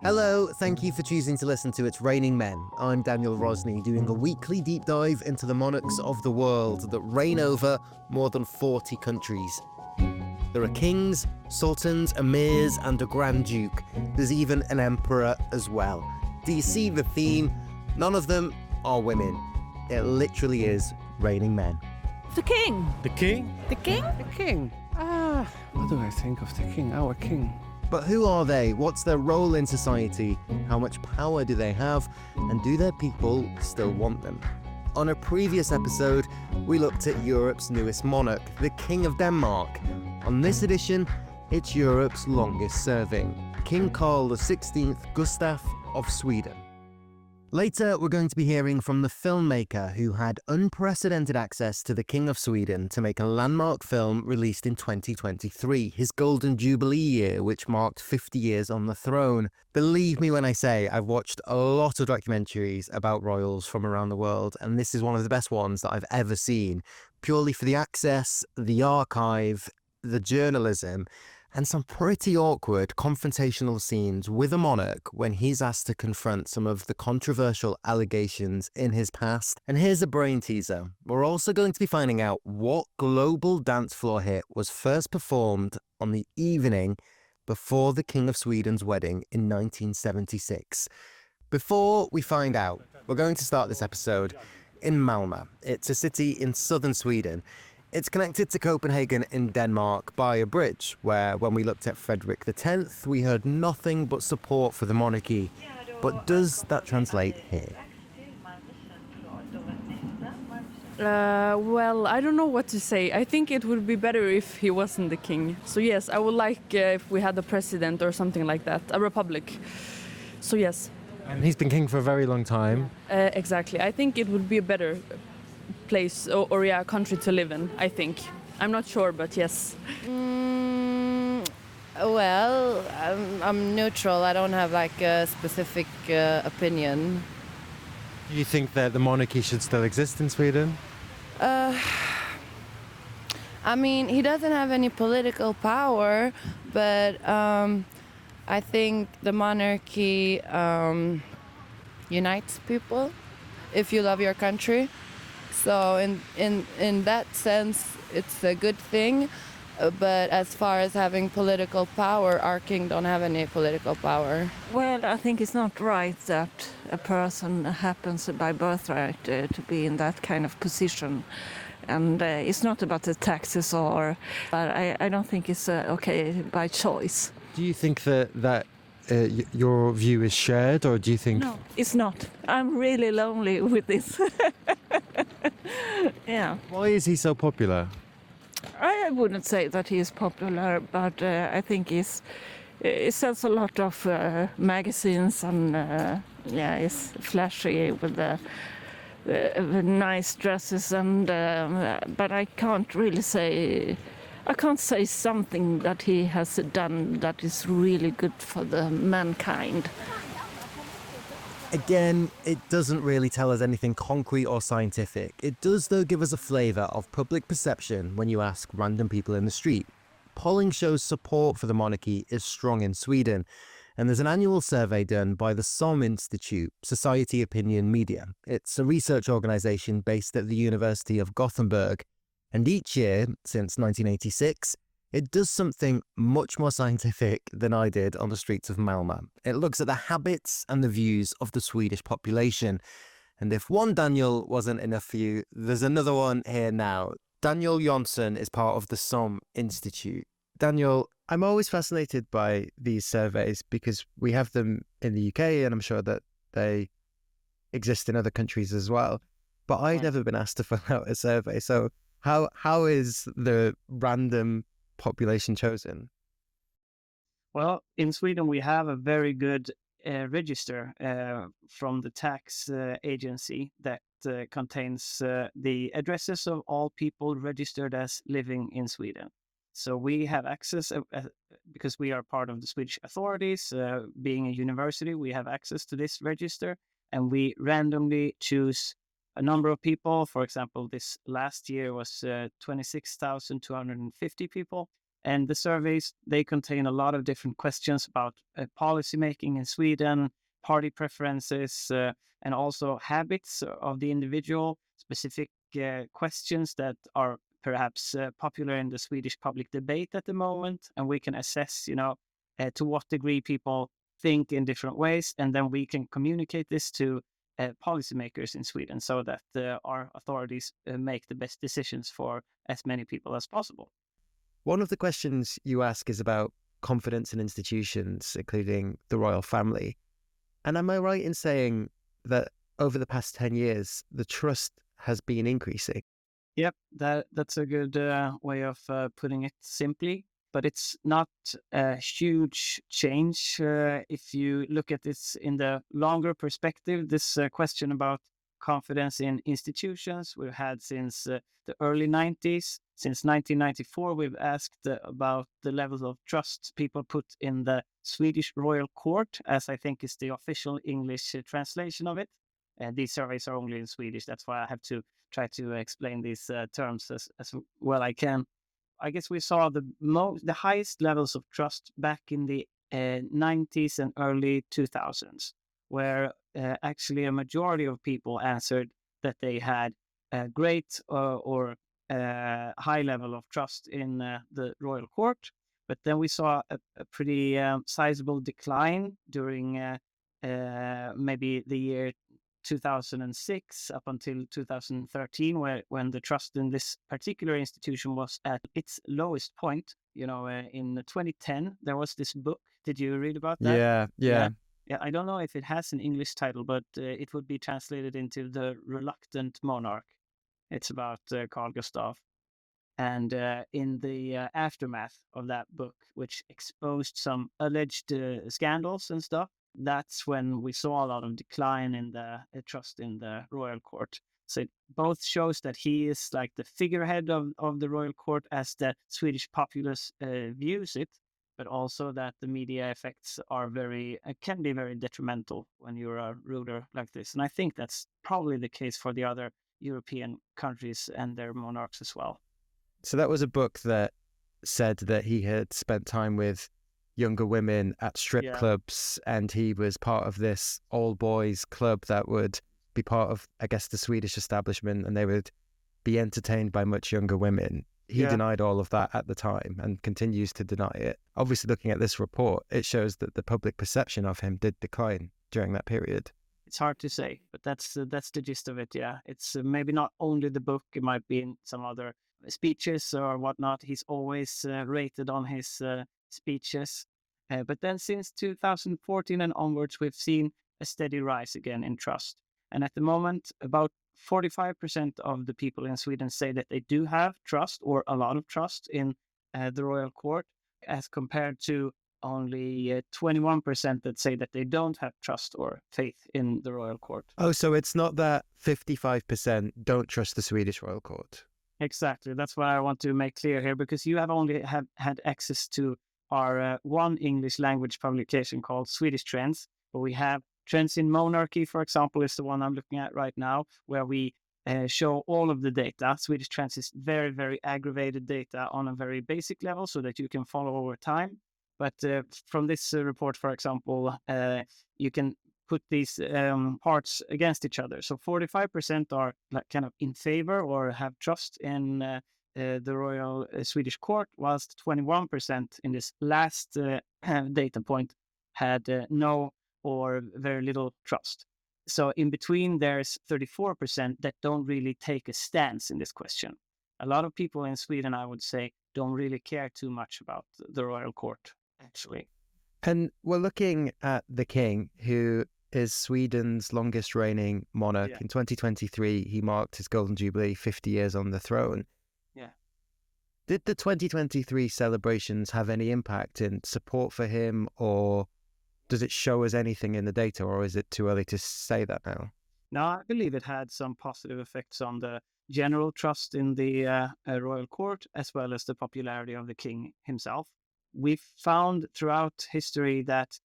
Hello, thank you for choosing to listen to It's Raining Men. I'm Daniel Rosney, doing a weekly deep dive into the monarchs of the world that reign over more than 40 countries. There are kings, sultans, emirs, and a grand duke. There's even an emperor as well. Do you see the theme? None of them are women. It literally is raining men. The king. The king? The king? The king. What do I think of the king? Our king. But who are they? What's their role in society? How much power do they have? And do their people still want them? On a previous episode, we looked at Europe's newest monarch, the King of Denmark. On this edition, it's Europe's longest serving, King Carl XVI Gustaf of Sweden. Later, we're going to be hearing from the filmmaker who had unprecedented access to the King of Sweden to make a landmark film released in 2023, his Golden Jubilee year, which marked 50 years on the throne. Believe me when I say I've watched a lot of documentaries about royals from around the world, and this is one of the best ones that I've ever seen, purely for the access, the archive, the journalism, and some pretty awkward confrontational scenes with a monarch when he's asked to confront some of the controversial allegations in his past. And here's a brain teaser. We're also going to be finding out what global dance floor hit was first performed on the evening before the King of Sweden's wedding in 1976. Before we find out, we're going to start this episode in Malmö. It's a city in southern Sweden. It's connected to Copenhagen in Denmark by a bridge, where when we looked at Frederick X, we heard nothing but support for the monarchy. But does that translate here? Well, I don't know what to say. I think it would be better if he wasn't the king. So yes, I would like if we had a president or something like that, a republic. So yes. And he's been king for a very long time. Exactly. I think it would be a better place or a country to live in, I think. I'm not sure, but yes. Well, I'm neutral. I don't have like a specific opinion. Do you think that the monarchy should still exist in Sweden? I mean, he doesn't have any political power, but I think the monarchy unites people if you love your country. So in that sense, it's a good thing. But as far as having political power, our king don't have any political power. Well, I think it's not right that a person happens by birthright to be in that kind of position. And it's not about the taxes but I don't think it's okay by choice. Do you think that your view is shared, or do you think... No, it's not. I'm really lonely with this. Yeah. Why is he so popular? I wouldn't say that he is popular, but I think he sells a lot of magazines and he's flashy with the nice dresses but I can't really say... I can't say something that he has done that is really good for the mankind. Again, it doesn't really tell us anything concrete or scientific. It does, though, give us a flavour of public perception when you ask random people in the street. Polling shows support for the monarchy is strong in Sweden, and there's an annual survey done by the SOM Institute, Society Opinion Media. It's a research organisation based at the University of Gothenburg. And each year, since 1986, it does something much more scientific than I did on the streets of Malmö. It looks at the habits and the views of the Swedish population. And if one Daniel wasn't enough for you, there's another one here now. Daniel Jansson is part of the SOM Institute. Daniel, I'm always fascinated by these surveys because we have them in the UK, and I'm sure that they exist in other countries as well. But I've never been asked to fill out a survey, so how is the random population chosen? Well, in Sweden, we have a very good register from the tax agency that contains the addresses of all people registered as living in Sweden. So we have access, because we are part of the Swedish authorities, being a university, we have access to this register, and we randomly choose a number of people. For example, this last year was 26,250 people, And the surveys, they contain a lot of different questions about policy making in Sweden, party preferences, and also habits of the individual, specific questions that are perhaps popular in the Swedish public debate at the moment. And we can assess, to what degree people think in different ways. And then we can communicate this to policymakers in Sweden so that our authorities make the best decisions for as many people as possible. One of the questions you ask is about confidence in institutions, including the royal family. And am I right in saying that over the past 10 years, the trust has been increasing? Yep, that's a good way of putting it simply. But it's not a huge change. If you look at this in the longer perspective, this question about confidence in institutions we've had since the early 90s. Since 1994, we've asked about the levels of trust people put in the Swedish royal court, as I think is the official English translation of it. And these surveys are only in Swedish. That's why I have to try to explain these terms as well I can. I guess we saw the highest levels of trust back in the 90s and early 2000s, where actually a majority of people answered that they had a great or high level of trust in the royal court. But then we saw a pretty sizable decline during maybe the year 2006 up until 2013, when the trust in this particular institution was at its lowest point. In 2010, there was this book. Did you read about that? Yeah. Yeah, I don't know if it has an English title, but it would be translated into The Reluctant Monarch. It's about Carl Gustaf. And in the aftermath of that book, which exposed some alleged scandals and stuff, that's when we saw a lot of decline in the trust in the royal court. So it both shows that he is like the figurehead of the royal court as the Swedish populace views it, but also that the media effects are can be very detrimental when you're a ruler like this. And I think that's probably the case for the other European countries and their monarchs as well. So that was a book that said that he had spent time with younger women at strip clubs, and he was part of this old boys club that would be part of, I guess, the Swedish establishment, and they would be entertained by much younger women. He denied all of that at the time and continues to deny it. Obviously, looking at this report, it shows that the public perception of him did decline during that period. It's hard to say, but that's the gist of it. Yeah, it's maybe not only the book; it might be in some other speeches or whatnot. He's always rated on his speeches, but then since 2014 and onwards, we've seen a steady rise again in trust. And at the moment, about 45% of the people in Sweden say that they do have trust or a lot of trust in the royal court, as compared to only 21% that say that they don't have trust or faith in the royal court. Oh, so it's not that 55% don't trust the Swedish royal court. Exactly. That's what I want to make clear here, because you have only had access to our one English language publication called Swedish Trends, but we have Trends in Monarchy, for example, is the one I'm looking at right now, where we show all of the data. Swedish Trends is very, very aggregated data on a very basic level so that you can follow over time. But from this report, for example, you can put these parts against each other. So 45% are like kind of in favor or have trust in the royal Swedish court, whilst 21% in this last data point had no or very little trust. So in between, there's 34% that don't really take a stance in this question. A lot of people in Sweden, I would say, don't really care too much about the royal court, actually. And we're looking at the king, who is Sweden's longest reigning monarch. Yeah. In 2023, he marked his golden jubilee, 50 years on the throne. Yeah. Did the 2023 celebrations have any impact in support for him, or does it show us anything in the data, or is it too early to say that now? No, I believe it had some positive effects on the general trust in the royal court, as well as the popularity of the king himself. We've found throughout history that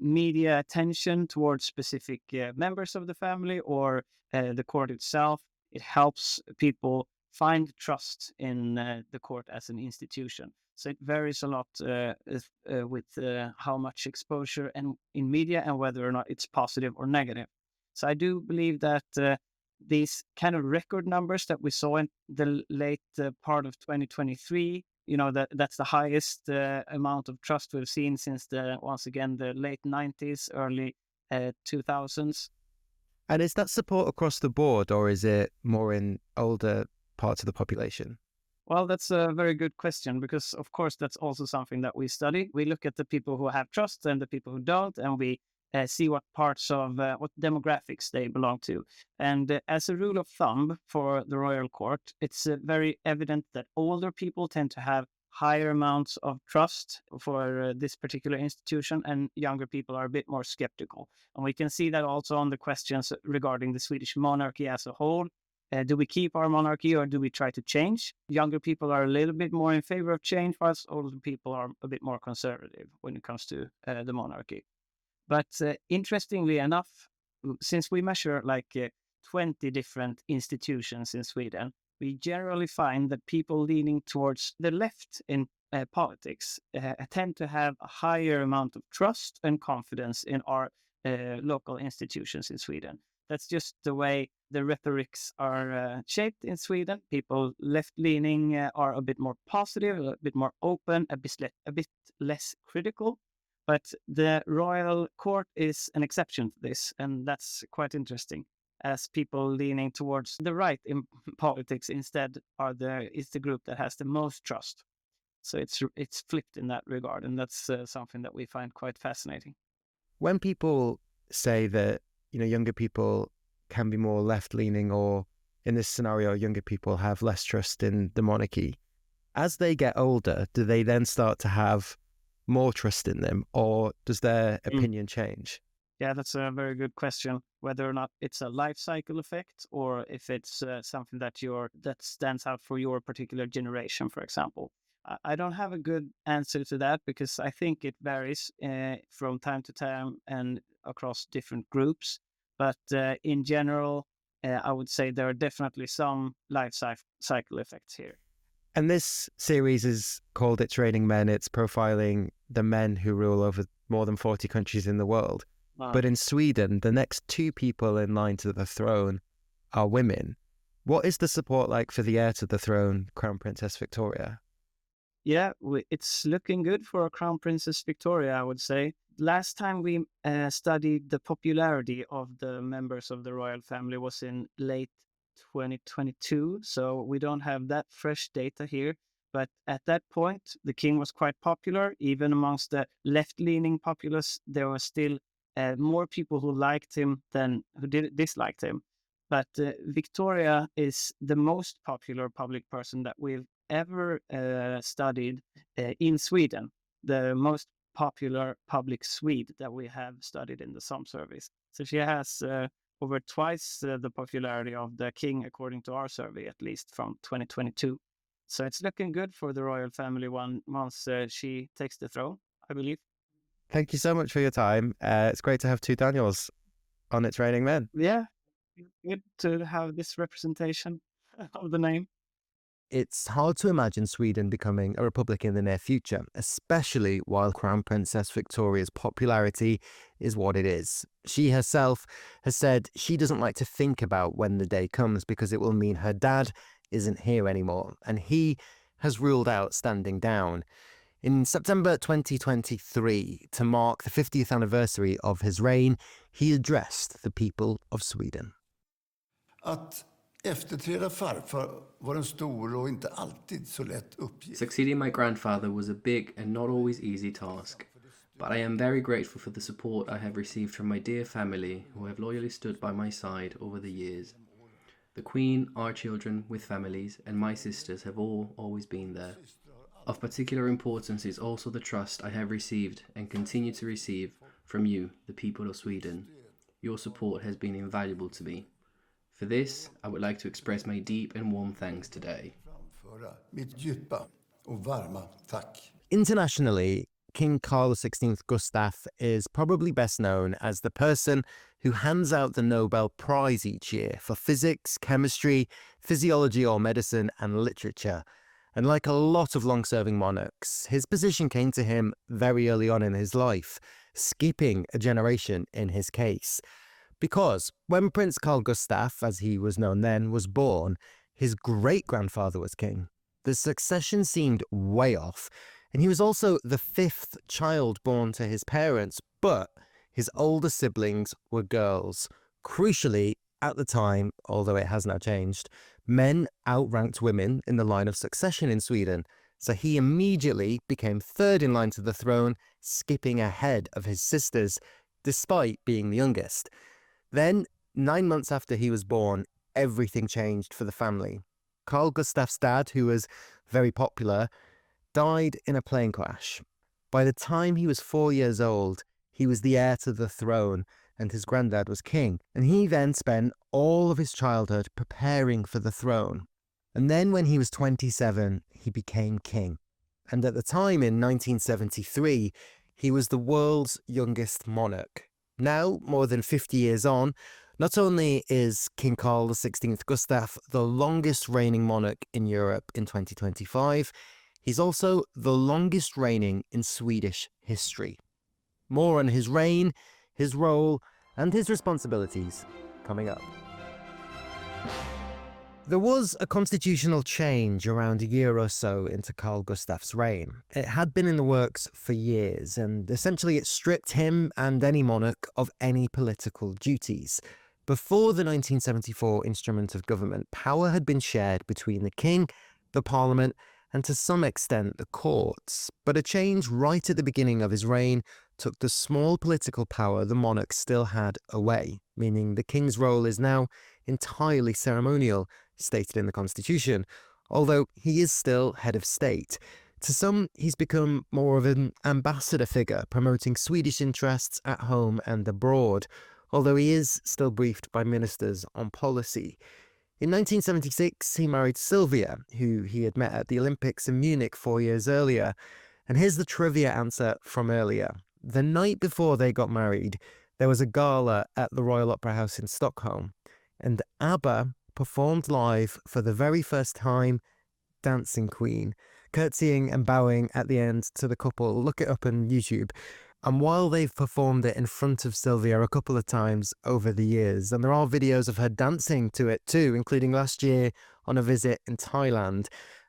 media attention towards specific members of the family or the court itself, it helps people find trust in the court as an institution. So it varies a lot with how much exposure and in media and whether or not it's positive or negative. So I do believe that these kind of record numbers that we saw in the late part of 2023, that's the highest amount of trust we've seen since once again, the late 90s, early 2000s. And is that support across the board, or is it more in older parts of the population? Well, that's a very good question, because of course that's also something that we study. We look at the people who have trust and the people who don't, and we see what parts of what demographics they belong to. And as a rule of thumb for the royal court, it's very evident that older people tend to have higher amounts of trust for this particular institution, and younger people are a bit more skeptical. And we can see that also on the questions regarding the Swedish monarchy as a whole. Do we keep our monarchy or do we try to change? Younger people are a little bit more in favor of change, whilst older people are a bit more conservative when it comes to the monarchy. But interestingly enough, since we measure like 20 different institutions in Sweden, we generally find that people leaning towards the left in politics tend to have a higher amount of trust and confidence in our local institutions in Sweden. That's just the way the rhetorics are shaped in Sweden. People left-leaning are a bit more positive, a bit more open, a bit less critical. But the royal court is an exception to this, and that's quite interesting, as people leaning towards the right in politics instead is the group that has the most trust. So it's flipped in that regard, and that's something that we find quite fascinating. When people say that, younger people can be more left-leaning, or in this scenario, younger people have less trust in the monarchy, as they get older, do they then start to have more trust in them, or does their opinion change? Yeah, that's a very good question. Whether or not it's a life cycle effect, or if it's something that stands out for your particular generation, for example. I don't have a good answer to that, because I think it varies from time to time and across different groups. But in general, I would say there are definitely some life cycle effects here. And this series is called It's Raining Men. It's profiling the men who rule over more than 40 countries in the world. Wow. But in Sweden, the next two people in line to the throne are women. What is the support like for the heir to the throne, Crown Princess Victoria? Yeah, it's looking good for Crown Princess Victoria, I would say. Last time we studied the popularity of the members of the royal family was in late 2022, so we don't have that fresh data here. But at that point, the king was quite popular. Even amongst the left-leaning populace, there were still more people who liked him than who disliked him. But Victoria is the most popular public person that we've ever studied in Sweden, the most popular public Swede that we have studied in the SOM service. So she has over twice the popularity of the king, according to our survey, at least from 2022. So it's looking good for the royal family once she takes the throne, I believe. Thank you so much for your time. It's great to have two Daniels on It's Raining Men. Yeah, good to have this representation of the name. It's hard to imagine Sweden becoming a republic in the near future, especially while Crown Princess Victoria's popularity is what it is. She herself has said she doesn't like to think about when the day comes because it will mean her dad isn't here anymore, and he has ruled out standing down. In September 2023, to mark the 50th anniversary of his reign, he addressed the people of Sweden. Efterträda farfar var en stor och inte alltid så lätt uppgift. Succeeding my grandfather was a big and not always easy task, but I am very grateful for the support I have received from my dear family who have loyally stood by my side over the years. The Queen, our children with families, and my sisters have all always been there. Of particular importance is also the trust I have received and continue to receive from you, the people of Sweden. Your support has been invaluable to me. For this, I would like to express my deep and warm thanks today. Internationally, King Carl XVI Gustaf is probably best known as the person who hands out the Nobel Prize each year for physics, chemistry, physiology or medicine and literature. And like a lot of long-serving monarchs, his position came to him very early on in his life, skipping a generation in his case. Because when Prince Carl Gustaf, as he was known then, was born, his great-grandfather was king. The succession seemed way off, and he was also the 5th child born to his parents, but his older siblings were girls. Crucially, at the time, although it has now changed, men outranked women in the line of succession in Sweden, so he immediately became 3rd in line to the throne, skipping ahead of his sisters, despite being the youngest. Then, 9 months after he was born, everything changed for the family. Carl Gustaf's dad, who was very popular, died in a plane crash. By the time he was 4 years old, he was the heir to the throne, and his granddad was king. And he then spent all of his childhood preparing for the throne. And then when he was 27, he became king. And at the time, in 1973, he was the world's youngest monarch. Now, more than 50 years on, not only is King Carl XVI Gustaf the longest reigning monarch in Europe in 2025, he's also the longest reigning in Swedish history. More on his reign, his role, and his responsibilities coming up. There was a constitutional change around a year or so into Carl Gustaf's reign. It had been in the works for years, and essentially it stripped him and any monarch of any political duties. Before the 1974 instrument of government, power had been shared between the king, the parliament, and to some extent the courts. But a change right at the beginning of his reign took the small political power the monarch still had away, meaning the king's role is now entirely ceremonial, stated in the constitution, although he is still head of state. To some, he's become more of an ambassador figure, promoting Swedish interests at home and abroad, although he is still briefed by ministers on policy. In 1976, he married Sylvia, who he had met at the Olympics in Munich 4 years earlier. And here's the trivia answer from earlier. The night before they got married, there was a gala at the Royal Opera House in Stockholm, and ABBA performed live for the very first time Dancing Queen, curtsying and bowing at the end to the couple. Look it up on YouTube. And while they've performed it in front of Sylvia a couple of times over the years, and there are videos of her dancing to it too, including last year on a visit in Thailand,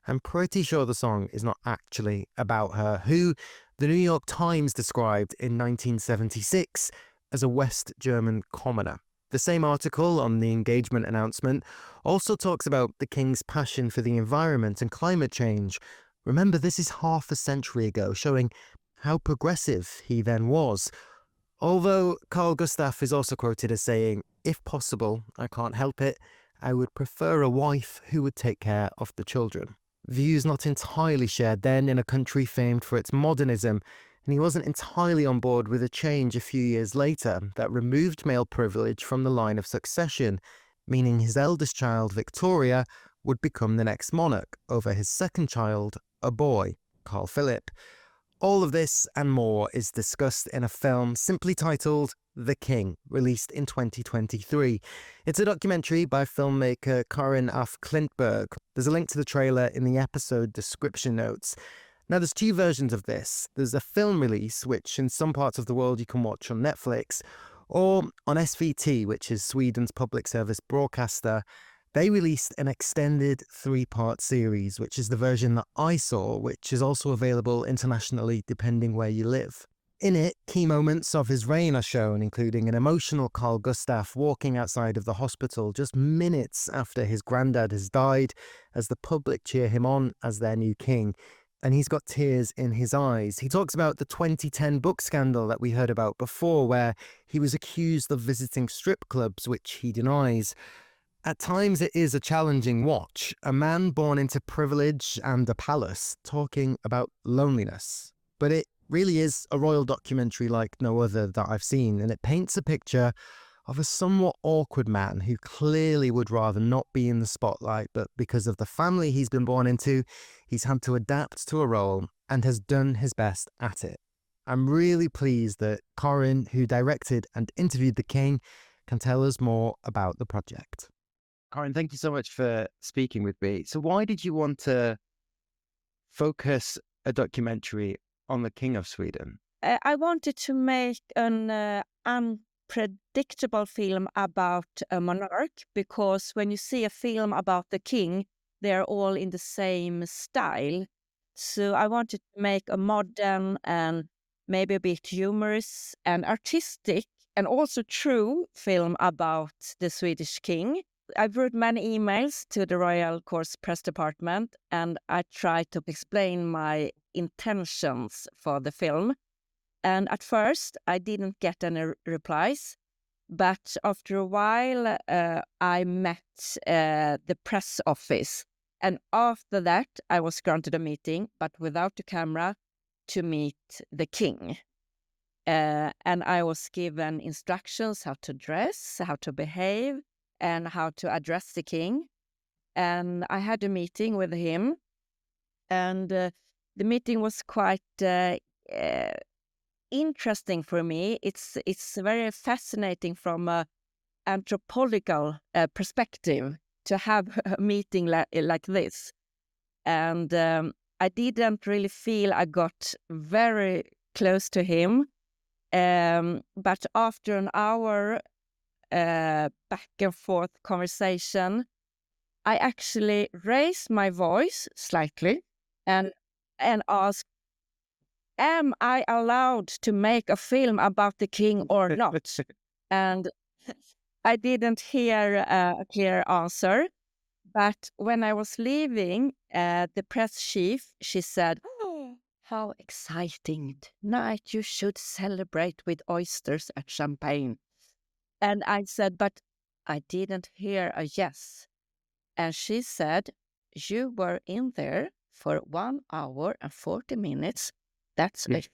I'm pretty sure the song is not actually about her, who the New York Times described in 1976 as a West German commoner. The same article on the engagement announcement also talks about the king's passion for the environment and climate change. Remember, this is half a century ago, showing how progressive he then was. Although Carl Gustaf is also quoted as saying, "If possible, I can't help it, I would prefer a wife who would take care of the children." Views not entirely shared then in a country famed for its modernism, and he wasn't entirely on board with a change a few years later that removed male privilege from the line of succession, meaning his eldest child, Victoria, would become the next monarch over his second child, a boy, Carl Philip. All of this and more is discussed in a film simply titled The King, released in 2023. It's a documentary by filmmaker Karin Klintberg. There's a link to the trailer in the episode description notes. Now, there's 2 versions of this. There's a film release, which in some parts of the world you can watch on Netflix, or on SVT, which is Sweden's public service broadcaster. They released an extended 3-part series, which is the version that I saw, which is also available internationally depending where you live. In it, key moments of his reign are shown, including an emotional Carl Gustaf walking outside of the hospital just minutes after his granddad has died, as the public cheer him on as their new king. And he's got tears in his eyes. He talks about the 2010 book scandal that we heard about before, where he was accused of visiting strip clubs, which he denies. At times it is a challenging watch, a man born into privilege and a palace talking about loneliness. But it really is a royal documentary like no other that I've seen, and it paints a picture of a somewhat awkward man who clearly would rather not be in the spotlight, but because of the family he's been born into, he's had to adapt to a role and has done his best at it. I'm really pleased that Karin, who directed and interviewed the king, can tell us more about the project. Karin, thank you so much for speaking with me. So why did you want to focus a documentary on the King of Sweden? I wanted to make an unpredictable film about a monarch, because when you see a film about the king, they're all in the same style. So I wanted to make a modern and maybe a bit humorous and artistic and also true film about the Swedish king. I wrote many emails to the Royal Courts Press Department, and I tried to explain my intentions for the film. And at first, I didn't get any replies. But after a while, I met the press office. And after that, I was granted a meeting, but without the camera, to meet the king. And I was given instructions how to dress, how to behave, and how to address the king. And I had a meeting with him. And the meeting was quite interesting for me. It's very fascinating from an anthropological perspective to have a meeting like this. And I didn't really feel I got very close to him. But after an hour back and forth conversation, I actually raised my voice slightly and asked, am I allowed to make a film about the king or not? And I didn't hear a clear answer. But when I was leaving, the press chief, she said, oh, how exciting. Tonight you should celebrate with oysters and champagne. And I said, but I didn't hear a yes. And she said, you were in there for 1 hour and 40 minutes. That's it.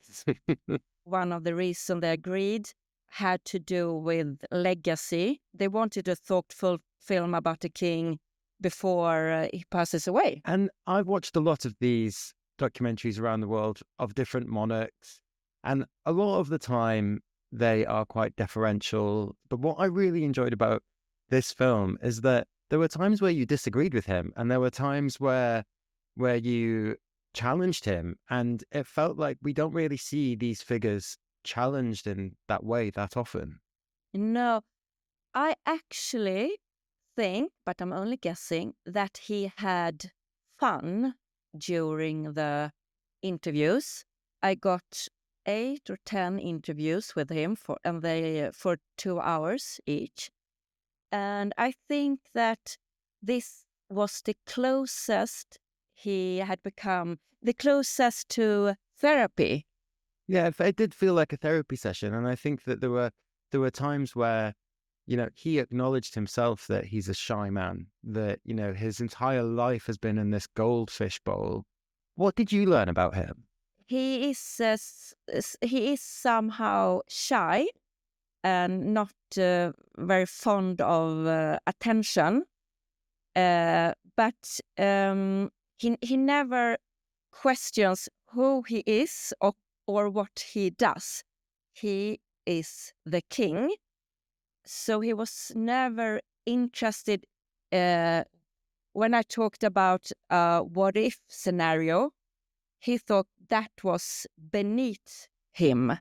One of the reasons they agreed had to do with legacy. They wanted a thoughtful film about the king before he passes away. And I've watched a lot of these documentaries around the world of different monarchs, and a lot of the time they are quite deferential. But what I really enjoyed about this film is that there were times where you disagreed with him, and there were times where you challenged him, and it felt like we don't really see these figures challenged in that way that often. No, I actually think, but I'm only guessing, that he had fun during the interviews. I got 8 or 10 interviews with him for 2 hours each. And I think that this was the closest he had become, the closest to therapy. Yeah, it did feel like a therapy session, and I think that there were times where, he acknowledged himself that he's a shy man, that, his entire life has been in this goldfish bowl. What did you learn about him? He is somehow shy and not very fond of attention, but he never questions who he is or what he does. He is the king. So he was never interested. When I talked about what if scenario, he thought that was beneath him.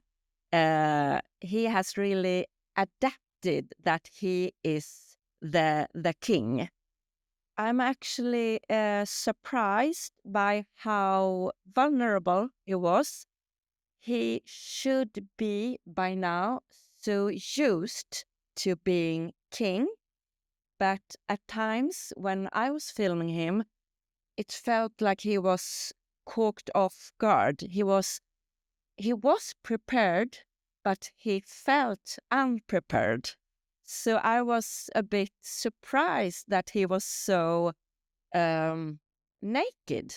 He has really adapted that he is the king. I'm actually surprised by how vulnerable he was. He should be by now so used to being king, but at times when I was filming him, it felt like he was caught off guard. He was prepared, but he felt unprepared. So I was a bit surprised that he was so naked.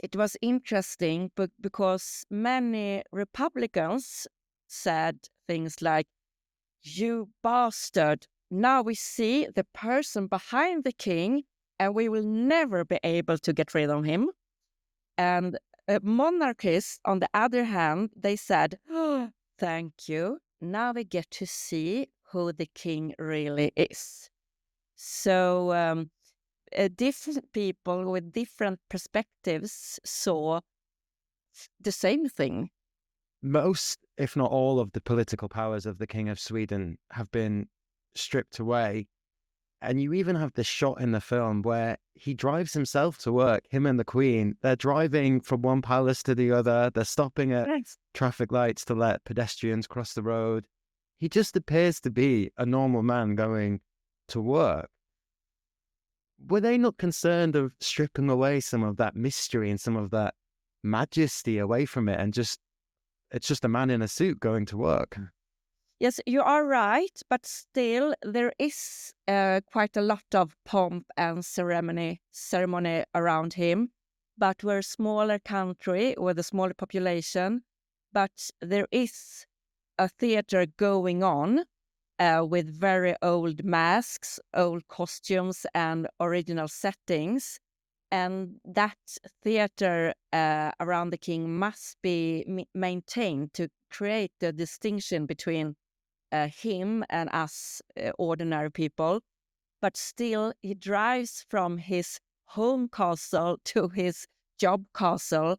It was interesting, but because many Republicans said things like, you bastard, now we see the person behind the king and we will never be able to get rid of him. And monarchists, on the other hand, they said, oh, thank you, now we get to see who the king really is. So different people with different perspectives saw the same thing. Most, if not all, of the political powers of the King of Sweden have been stripped away. And you even have this shot in the film where he drives himself to work, him and the Queen. They're driving from one palace to the other. They're stopping at traffic lights to let pedestrians cross the road. He just appears to be a normal man going to work. Were they not concerned of stripping away some of that mystery and some of that majesty away from it, and just it's just a man in a suit going to work? Yes, you are right, but still there is quite a lot of pomp and ceremony around him. But we're a smaller country with a smaller population, but there is a theater going on with very old masks, old costumes, and original settings. And that theater around the king must be maintained to create the distinction between him and us ordinary people. But still, he drives from his home castle to his job castle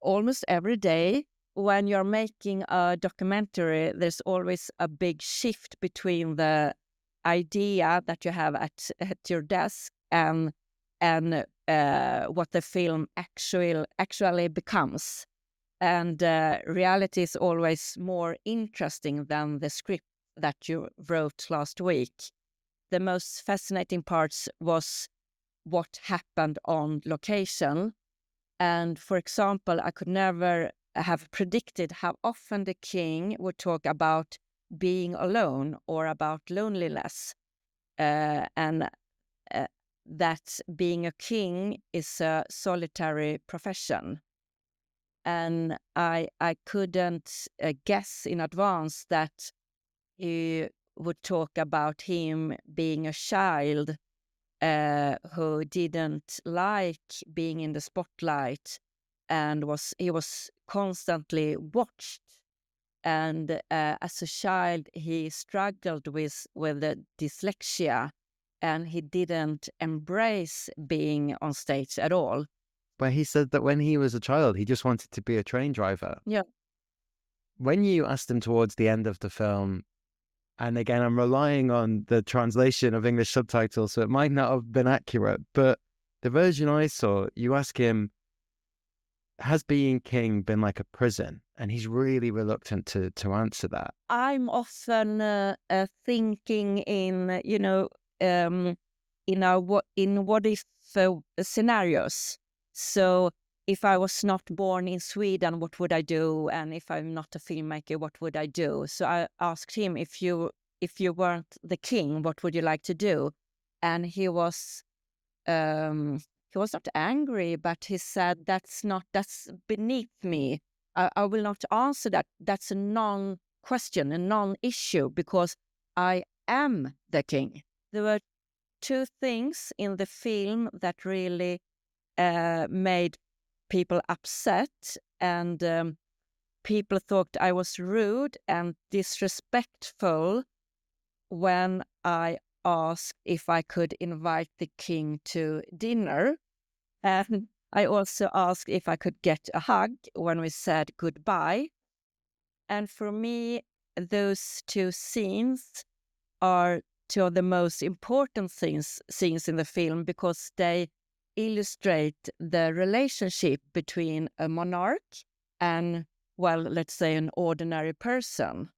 almost every day. When you're making a documentary, there's always a big shift between the idea that you have at your desk and what the film actually becomes. And reality is always more interesting than the script that you wrote last week. The most fascinating parts was what happened on location. And for example, I could never have predicted how often the king would talk about being alone or about loneliness. And that being a king is a solitary profession. And I couldn't guess in advance that he would talk about him being a child who didn't like being in the spotlight, and he was constantly watched. And as a child, he struggled with the dyslexia, and he didn't embrace being on stage at all. Where he said that when he was a child, he just wanted to be a train driver. Yeah. When you asked him towards the end of the film, and again, I'm relying on the translation of English subtitles, so it might not have been accurate, but the version I saw, you ask him, has being king been like a prison? And he's really reluctant to answer that. I'm often thinking in, in what if scenarios. So if I was not born in Sweden, what would I do? And if I'm not a filmmaker, what would I do? So I asked him, if you weren't the king, what would you like to do? And he was not angry, but he said, that's beneath me. I will not answer that. That's a non-question, a non-issue, because I am the king. There were two things in the film that really made people upset, and people thought I was rude and disrespectful when I asked if I could invite the king to dinner. And I also asked if I could get a hug when we said goodbye. And for me, those two scenes are two of the most important scenes in the film, because they illustrate the relationship between a monarch and, well, let's say an ordinary person.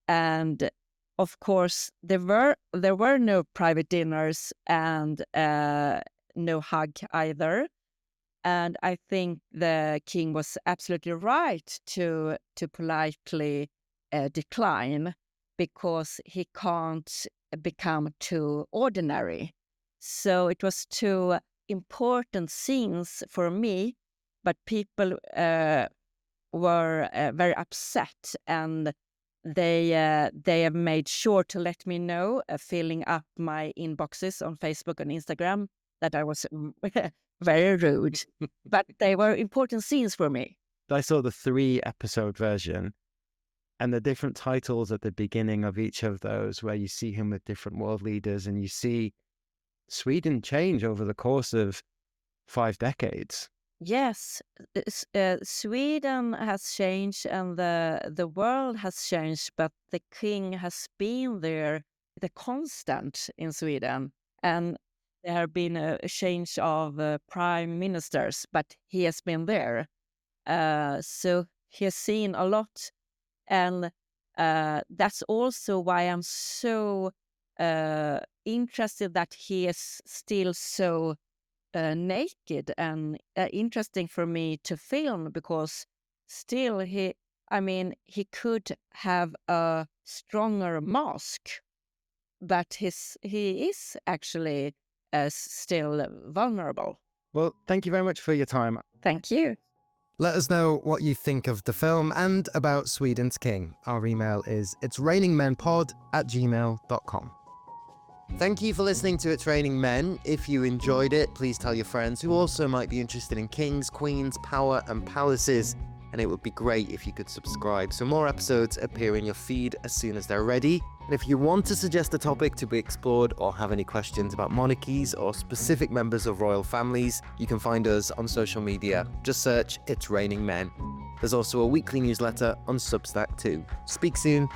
And of course, there were no private dinners and no hug either. And I think the king was absolutely right to politely decline, because he can't become too ordinary. So it was two important scenes for me, but people were very upset, and they have made sure to let me know, filling up my inboxes on Facebook and Instagram, that I was very rude. But they were important scenes for me. I saw the 3-episode version, and the different titles at the beginning of each of those, where you see him with different world leaders, and you see Sweden change over the course of 5 decades. Yes, Sweden has changed and the world has changed, but the king has been there, the constant in Sweden. And there have been a change of prime ministers, but he has been there. So he has seen a lot. And that's also why I'm so interested that he is still so naked and interesting for me to film, because still he could have a stronger mask, but he is actually still vulnerable. Well, thank you very much for your time. Thank you. Let us know what you think of the film and about Sweden's king. Our email is itsrainingmenpod@gmail.com. Thank you for listening to It's Raining Men. If you enjoyed it, please tell your friends who also might be interested in kings, queens, power and palaces. And it would be great if you could subscribe so more episodes appear in your feed as soon as they're ready. And if you want to suggest a topic to be explored or have any questions about monarchies or specific members of royal families, you can find us on social media. Just search It's Raining Men. There's also a weekly newsletter on Substack too. Speak soon.